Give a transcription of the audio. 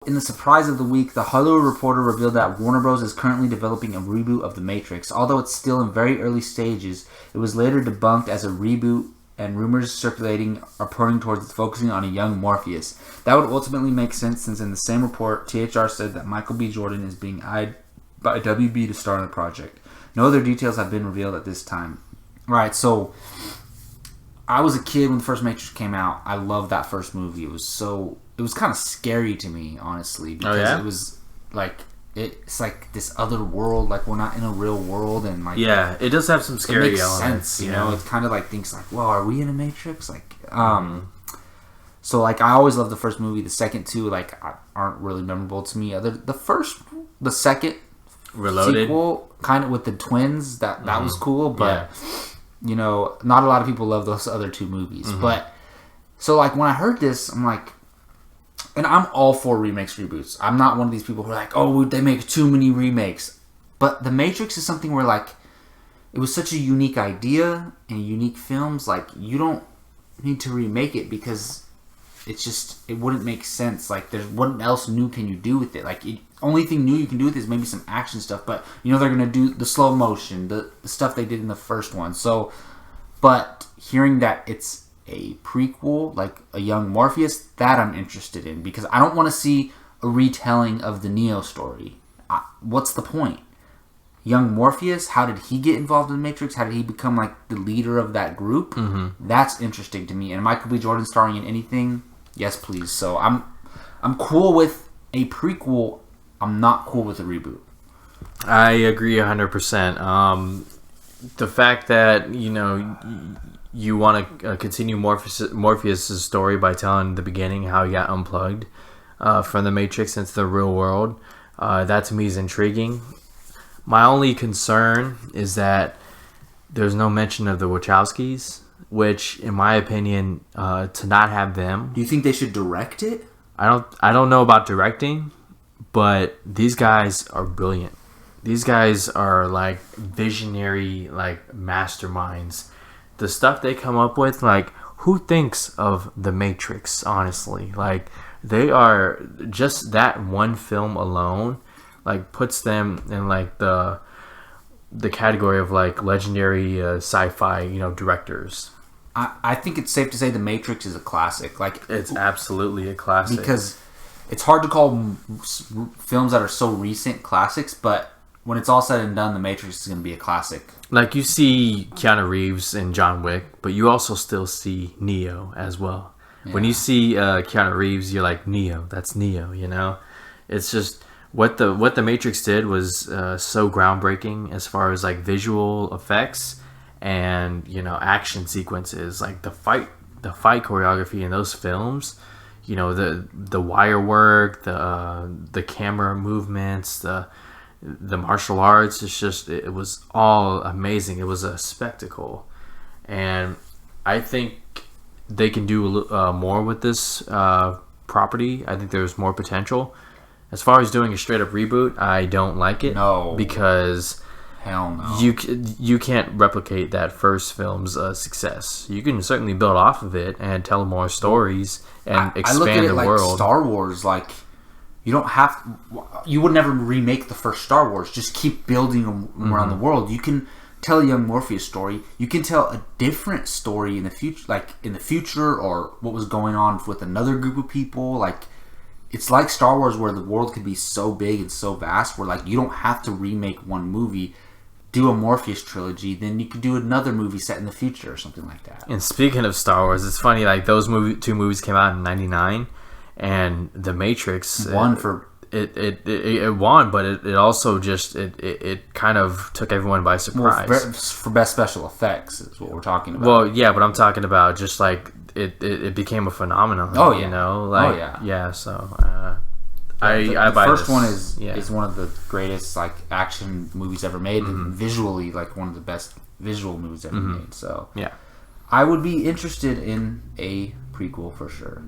In the surprise of the week, The Hollywood Reporter revealed that Warner Bros. Is currently developing a reboot of The Matrix. Although it's still in very early stages, it was later debunked as a reboot, and rumors circulating are pointing towards focusing on a young Morpheus. That would ultimately make sense, since in the same report, THR said that Michael B. Jordan is being eyed by WB to star in the project. No other details have been revealed at this time. Right, so I was a kid when the first Matrix came out. I loved that first movie. It was kind of scary to me, honestly, because it was like it's like this other world. Like, we're not in a real world, and like it does have some scary it makes elements. Sense, you know, it's kind of like things like, well, are we in a Matrix? Like, so like I always loved the first movie. The second two aren't really memorable to me. The second Reloaded sequel, kind of with the twins, that was cool, but. You know, not a lot of people love those other two movies. But, so, like, when I heard this, I'm like, and I'm all for remakes, reboots. I'm not one of these people who are like, oh, they make too many remakes. But The Matrix is something where, like, it was such a unique idea and unique films. Like, you don't need to remake it because it wouldn't make sense. Like, there's what else new can you do with it? Like, only thing new you can do with it is maybe some action stuff, but you know they're gonna do the slow motion, the stuff they did in the first one. So, but hearing that it's a prequel, like a young Morpheus, that I'm interested in, because I don't want to see a retelling of the Neo story. What's the point? Young Morpheus, how did he get involved in the Matrix? How did he become like the leader of that group? That's interesting to me. And Michael B. Jordan starring in anything, yes please. So I'm cool with a prequel. I'm not cool with a reboot. I agree 100%. The fact that, you know, you want to continue Morpheus' story by telling the beginning how he got unplugged from the Matrix into the real world, that to me is intriguing. My only concern is that there's no mention of the Wachowskis, which, in my opinion, to not have them. Do you think they should direct it? I don't know about directing, but these guys are brilliant. These guys are like visionary, like masterminds. The stuff they come up with, like, who thinks of The Matrix, honestly? Like, they are just that one film alone, like, puts them in like the category of like legendary sci-fi, you know, directors. I think it's safe to say The Matrix is a classic. Like, it's absolutely a classic, because it's hard to call films that are so recent classics, but when it's all said and done, The Matrix is going to be a classic. Like, you see Keanu Reeves in John Wick, but you also still see Neo as well. Yeah. When you see Keanu Reeves, you're like, Neo, that's Neo, you know? It's just, what the Matrix did was so groundbreaking as far as, like, visual effects and, you know, action sequences. Like, the fight choreography in those films, you know, the wire work, the camera movements, the martial arts, it was all amazing. It was a spectacle, and I think they can do more with this property. I think there's more potential. As far as doing a straight up reboot, I don't like it. No, because hell no, you can't replicate that first film's success. You can certainly build off of it and tell more stories and expand I look at it the like world. Star Wars, like, you would never remake the first Star Wars. Just keep building them around the world. You can tell a young Morpheus story. You can tell a different story in the future, like in the future, or what was going on with another group of people. Like, it's like Star Wars, where the world could be so big and so vast, where like you don't have to remake one movie. Do a Morpheus trilogy, then you could do another movie set in the future or something like that. And speaking of Star Wars, it's funny, like, those two movies came out in '99, and The Matrix won for it won, but it also just it kind of took everyone by surprise. Well, for best special effects is what we're talking about. Well, yeah, but I'm talking about just like it became a phenomenon. Oh yeah, you know, like yeah. So. The first one is one of the greatest, like, action movies ever made, and visually, like, one of the best visual movies ever made. So yeah, I would be interested in a prequel for sure.